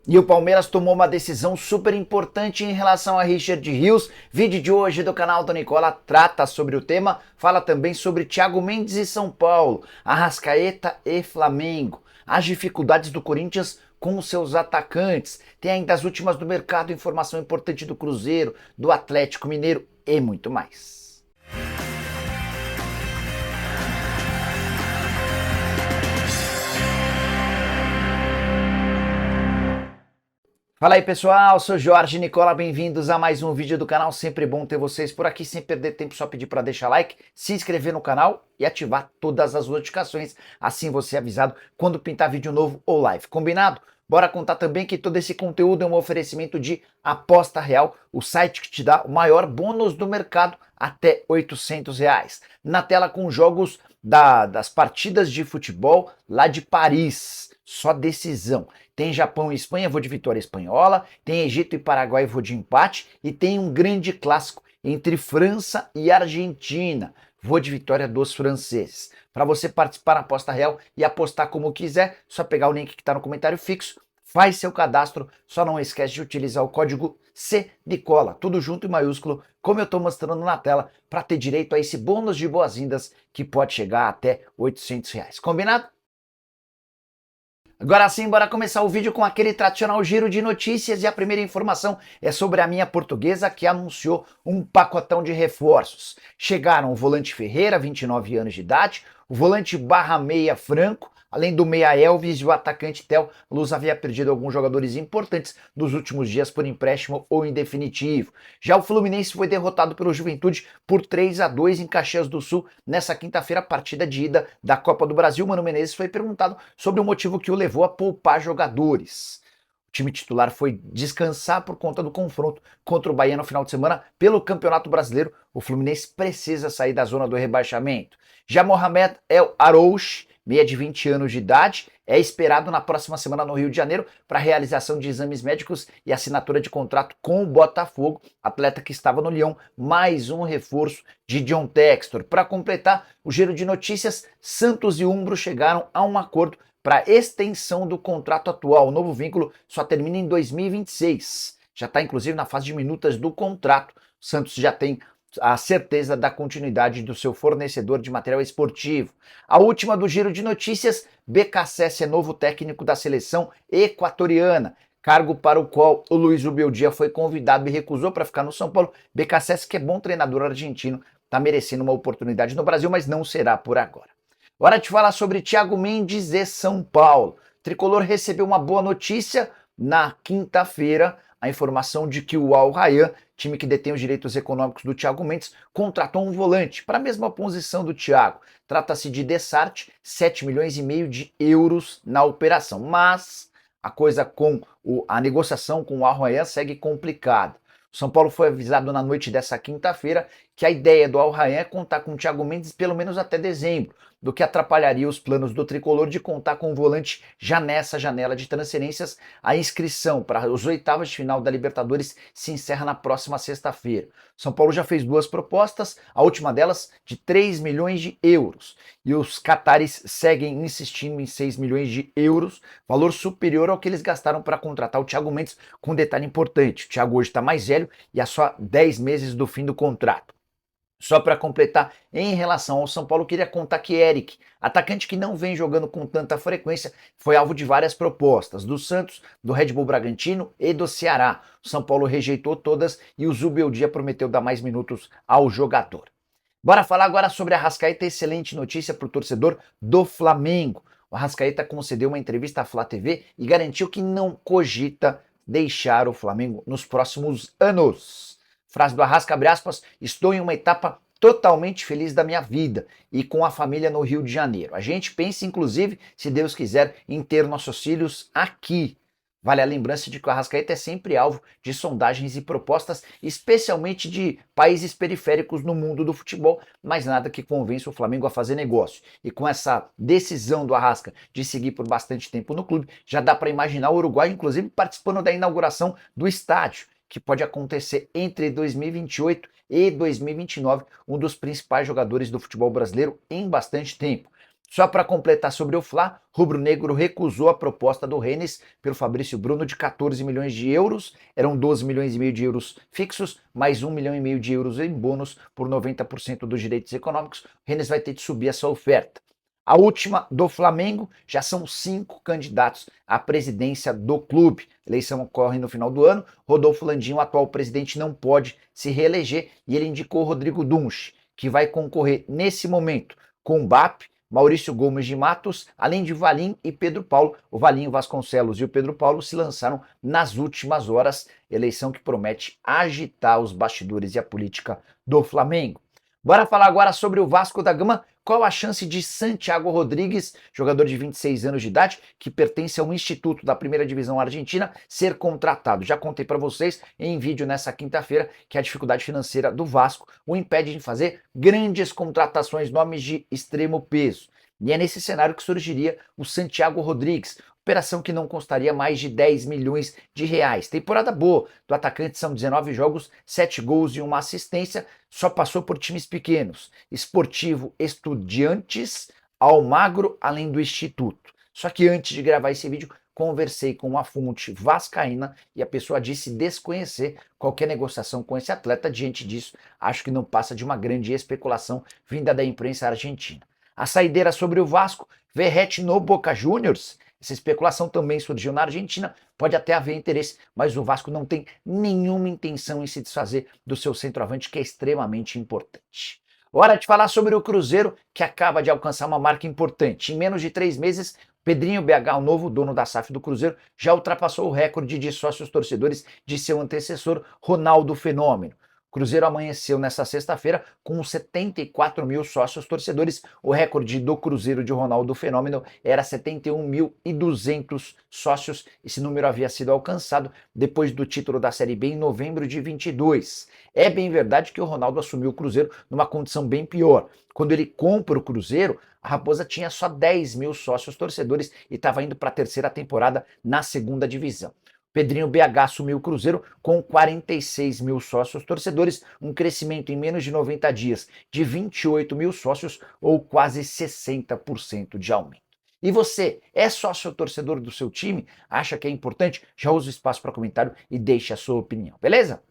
E o Palmeiras tomou uma decisão super importante em relação a Richard Rios. Vídeo de hoje do canal do Nicola trata sobre o tema, fala também sobre Thiago Mendes e São Paulo, Arrascaeta e Flamengo, as dificuldades do Corinthians com seus atacantes, tem ainda as últimas do mercado, informação importante do Cruzeiro, do Atlético Mineiro e muito mais. Fala aí pessoal, sou Jorge Nicola, bem-vindos a mais um vídeo do canal, sempre bom ter vocês por aqui, sem perder tempo, só pedir para deixar like, se inscrever no canal e ativar todas as notificações, assim você é avisado quando pintar vídeo novo ou live, combinado? Bora contar também que todo esse conteúdo é um oferecimento de Aposta Real, o site que te dá o maior bônus do mercado, até R$ 800. Na tela com jogos das partidas de futebol lá de Paris, só decisão. Tem Japão e Espanha, vou de vitória espanhola, tem Egito e Paraguai, vou de empate, e tem um grande clássico entre França e Argentina, vou de vitória dos franceses. Para você participar na aposta real e apostar como quiser, só pegar o link que está no comentário fixo, faz seu cadastro, só não esquece de utilizar o código CNICOLA, tudo junto em maiúsculo, como eu estou mostrando na tela, para ter direito a esse bônus de boas-vindas que pode chegar até R$ 800. Combinado? Agora sim, bora começar o vídeo com aquele tradicional giro de notícias e a primeira informação é sobre a minha portuguesa que anunciou um pacotão de reforços. Chegaram o volante Ferreira, 29 anos de idade, o volante barra meia Franco, além do meia Elvis e o atacante Theo. Luz havia perdido alguns jogadores importantes nos últimos dias por empréstimo ou em definitivo. Já o Fluminense foi derrotado pelo Juventude por 3-2 em Caxias do Sul nessa quinta-feira, partida de ida da Copa do Brasil. Mano Menezes foi perguntado sobre o motivo que o levou a poupar jogadores. O time titular foi descansar por conta do confronto contra o Bahia no final de semana pelo Campeonato Brasileiro. O Fluminense precisa sair da zona do rebaixamento. Já Mohamed El Arouche, meia de 20 anos de idade, é esperado na próxima semana no Rio de Janeiro para realização de exames médicos e assinatura de contrato com o Botafogo, atleta que estava no Lyon, mais um reforço de John Textor. Para completar o giro de notícias, Santos e Umbro chegaram a um acordo para extensão do contrato atual. O novo vínculo só termina em 2026. Já está inclusive na fase de minutas do contrato. O Santos já tem a certeza da continuidade do seu fornecedor de material esportivo. A última do giro de notícias, BKSS é novo técnico da seleção equatoriana, cargo para o qual o Luiz Ubeldia foi convidado e recusou para ficar no São Paulo. BKSS, que é bom treinador argentino, está merecendo uma oportunidade no Brasil, mas não será por agora. Hora de falar sobre Thiago Mendes e São Paulo. O tricolor recebeu uma boa notícia na quinta-feira, a informação de que o Al Rayyan, time que detém os direitos econômicos do Thiago Mendes, contratou um volante para a mesma posição do Thiago. Trata-se de Dessart, 7,5 milhões de euros na operação. Mas a coisa com a negociação com o Al Rayyan segue complicada. O São Paulo foi avisado na noite dessa quinta-feira que a ideia do Al Rayyan é contar com o Thiago Mendes pelo menos até dezembro, do que atrapalharia os planos do tricolor de contar com o volante já nessa janela de transferências. A inscrição para os oitavas de final da Libertadores se encerra na próxima sexta-feira. São Paulo já fez duas propostas, a última delas de 3 milhões de euros. E os catares seguem insistindo em 6 milhões de euros, valor superior ao que eles gastaram para contratar o Thiago Mendes, com um detalhe importante: o Thiago hoje está mais velho e há só 10 meses do fim do contrato. Só para completar, em relação ao São Paulo, queria contar que Eric, atacante que não vem jogando com tanta frequência, foi alvo de várias propostas, do Santos, do Red Bull Bragantino e do Ceará. O São Paulo rejeitou todas e o Zubeldia prometeu dar mais minutos ao jogador. Bora falar agora sobre a Arrascaeta, excelente notícia para o torcedor do Flamengo. O Arrascaeta concedeu uma entrevista à Flá TV e garantiu que não cogita deixar o Flamengo nos próximos anos. Frase do Arrasca, abre aspas, estou em uma etapa totalmente feliz da minha vida e com a família no Rio de Janeiro. A gente pensa, inclusive, se Deus quiser, em ter nossos filhos aqui. Vale a lembrança de que o Arrascaeta é sempre alvo de sondagens e propostas, especialmente de países periféricos no mundo do futebol, mas nada que convença o Flamengo a fazer negócio. E com essa decisão do Arrasca de seguir por bastante tempo no clube, já dá para imaginar o Uruguai, inclusive, participando da inauguração do estádio, que pode acontecer entre 2028 e 2029, um dos principais jogadores do futebol brasileiro em bastante tempo. Só para completar sobre o Fla, rubro-negro recusou a proposta do Rennes pelo Fabrício Bruno de 14 milhões de euros, eram 12 milhões e meio de euros fixos, mais 1 milhão e meio de euros em bônus por 90% dos direitos econômicos. O Rennes vai ter de subir essa oferta. A última do Flamengo, já são 5 candidatos à presidência do clube. A eleição ocorre no final do ano. Rodolfo Landim, o atual presidente, não pode se reeleger e ele indicou Rodrigo Dunche, que vai concorrer nesse momento com o BAP, Maurício Gomes de Matos, além de Valim e Pedro Paulo. O Valinho Vasconcelos e o Pedro Paulo se lançaram nas últimas horas, eleição que promete agitar os bastidores e a política do Flamengo. Bora falar agora sobre o Vasco da Gama. Qual a chance de Santiago Rodrigues, jogador de 26 anos de idade, que pertence a um instituto da primeira divisão argentina, ser contratado? Já contei para vocês em vídeo nessa quinta-feira que a dificuldade financeira do Vasco o impede de fazer grandes contratações, nomes de extremo peso. E é nesse cenário que surgiria o Santiago Rodrigues, operação que não custaria mais de 10 milhões de reais. Temporada boa do atacante, são 19 jogos, 7 gols e uma assistência, só passou por times pequenos, Esportivo Estudiantes, Almagro, além do Instituto. Só que antes de gravar esse vídeo, conversei com uma fonte vascaína e a pessoa disse desconhecer qualquer negociação com esse atleta. Diante disso, acho que não passa de uma grande especulação vinda da imprensa argentina. A saideira sobre o Vasco, Verratti no Boca Juniors. Essa especulação também surgiu na Argentina, pode até haver interesse, mas o Vasco não tem nenhuma intenção em se desfazer do seu centroavante, que é extremamente importante. Hora de falar sobre o Cruzeiro, que acaba de alcançar uma marca importante. Em menos de 3 meses, Pedrinho BH, o novo dono da SAF do Cruzeiro, já ultrapassou o recorde de sócios torcedores de seu antecessor, Ronaldo Fenômeno. O Cruzeiro amanheceu nesta sexta-feira com 74 mil sócios torcedores. O recorde do Cruzeiro de Ronaldo Fenômeno era 71.200 sócios. Esse número havia sido alcançado depois do título da Série B em novembro de 22. É bem verdade que o Ronaldo assumiu o Cruzeiro numa condição bem pior. Quando ele compra o Cruzeiro, a Raposa tinha só 10 mil sócios torcedores e estava indo para a terceira temporada na segunda divisão. Pedrinho BH assumiu o Cruzeiro com 46 mil sócios torcedores, um crescimento em menos de 90 dias de 28 mil sócios, ou quase 60% de aumento. E você, é sócio torcedor do seu time? Acha que é importante? Já usa o espaço para comentário e deixe a sua opinião, beleza?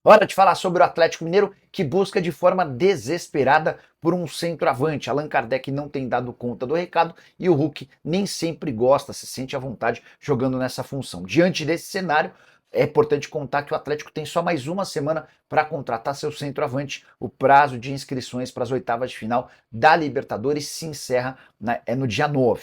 Hora de falar sobre o Atlético Mineiro, que busca de forma desesperada por um centroavante. Allan Kardec não tem dado conta do recado e o Hulk nem sempre gosta, se sente à vontade jogando nessa função. Diante desse cenário, é importante contar que o Atlético tem só mais uma semana para contratar seu centroavante. O prazo de inscrições para as oitavas de final da Libertadores se encerra no dia 9.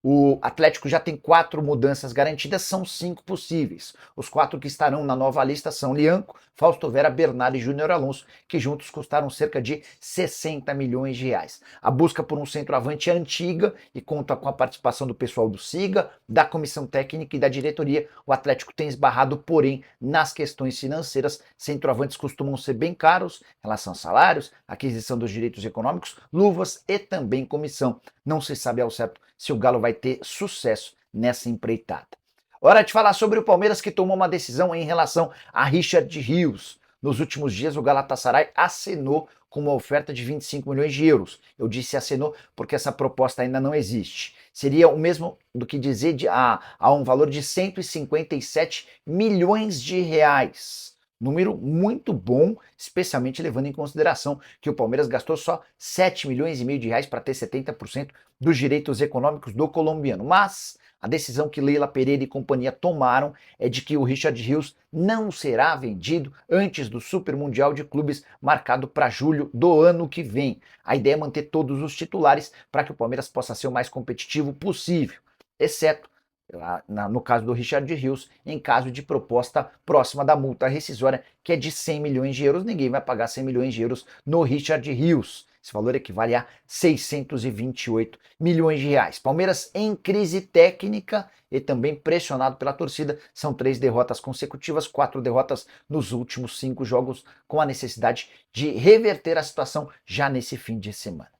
O Atlético já tem 4 mudanças garantidas, são 5 possíveis. Os 4 que estarão na nova lista são Lianco, Fausto Vera, Bernard e Júnior Alonso, que juntos custaram cerca de 60 milhões de reais. A busca por um centroavante é antiga e conta com a participação do pessoal do SIGA, da comissão técnica e da diretoria. O Atlético tem esbarrado, porém, nas questões financeiras. Centroavantes costumam ser bem caros em relação a salários, aquisição dos direitos econômicos, luvas e também comissão. Não se sabe ao certo se o Galo vai ter sucesso nessa empreitada. Hora de falar sobre o Palmeiras, que tomou uma decisão em relação a Richard Rios. Nos últimos dias, o Galatasaray acenou com uma oferta de 25 milhões de euros. Eu disse acenou porque essa proposta ainda não existe. Seria o mesmo do que dizer a um valor de 157 milhões de reais. Número muito bom, especialmente levando em consideração que o Palmeiras gastou só 7 milhões e meio de reais para ter 70% dos direitos econômicos do colombiano. Mas a decisão que Leila Pereira e companhia tomaram é de que o Richard Rios não será vendido antes do Super Mundial de Clubes marcado para julho do ano que vem. A ideia é manter todos os titulares para que o Palmeiras possa ser o mais competitivo possível, exceto no caso do Richard Rios, em caso de proposta próxima da multa rescisória, que é de 100 milhões de euros. Ninguém vai pagar 100 milhões de euros no Richard Rios. Esse valor equivale a 628 milhões de reais. Palmeiras em crise técnica e também pressionado pela torcida. São 3 derrotas consecutivas, 4 derrotas nos últimos 5 jogos, com a necessidade de reverter a situação já nesse fim de semana.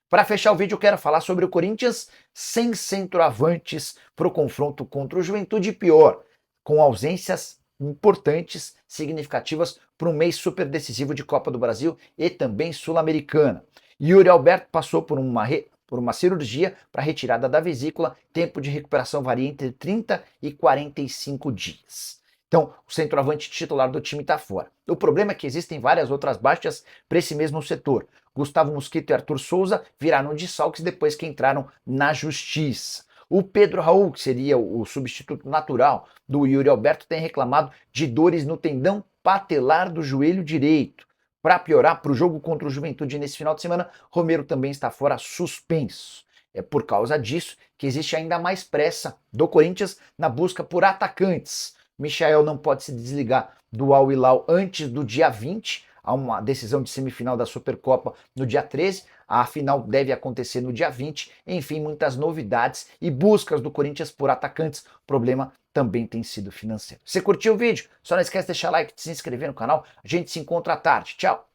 Para fechar o vídeo, eu quero falar sobre o Corinthians sem centroavantes para o confronto contra o Juventude, pior, com ausências importantes, significativas para um mês super decisivo de Copa do Brasil e também Sul-Americana. Yuri Alberto passou por uma por uma cirurgia para retirada da vesícula. Tempo de recuperação varia entre 30 e 45 dias. Então, o centroavante titular do time está fora. O problema é que existem várias outras baixas para esse mesmo setor. Gustavo Mosquito e Arthur Souza viraram desfalques depois que entraram na justiça. O Pedro Raul, que seria o substituto natural do Yuri Alberto, tem reclamado de dores no tendão patelar do joelho direito. Para piorar, para o jogo contra o Juventude nesse final de semana, Romero também está fora suspenso. É por causa disso que existe ainda mais pressa do Corinthians na busca por atacantes. Michael não pode se desligar do Al Hilal antes do dia 20, há uma decisão de semifinal da Supercopa no dia 13, a final deve acontecer no dia 20, enfim, muitas novidades e buscas do Corinthians por atacantes, o problema também tem sido financeiro. Se curtiu o vídeo, só não esquece de deixar like e de se inscrever no canal, a gente se encontra à tarde, tchau!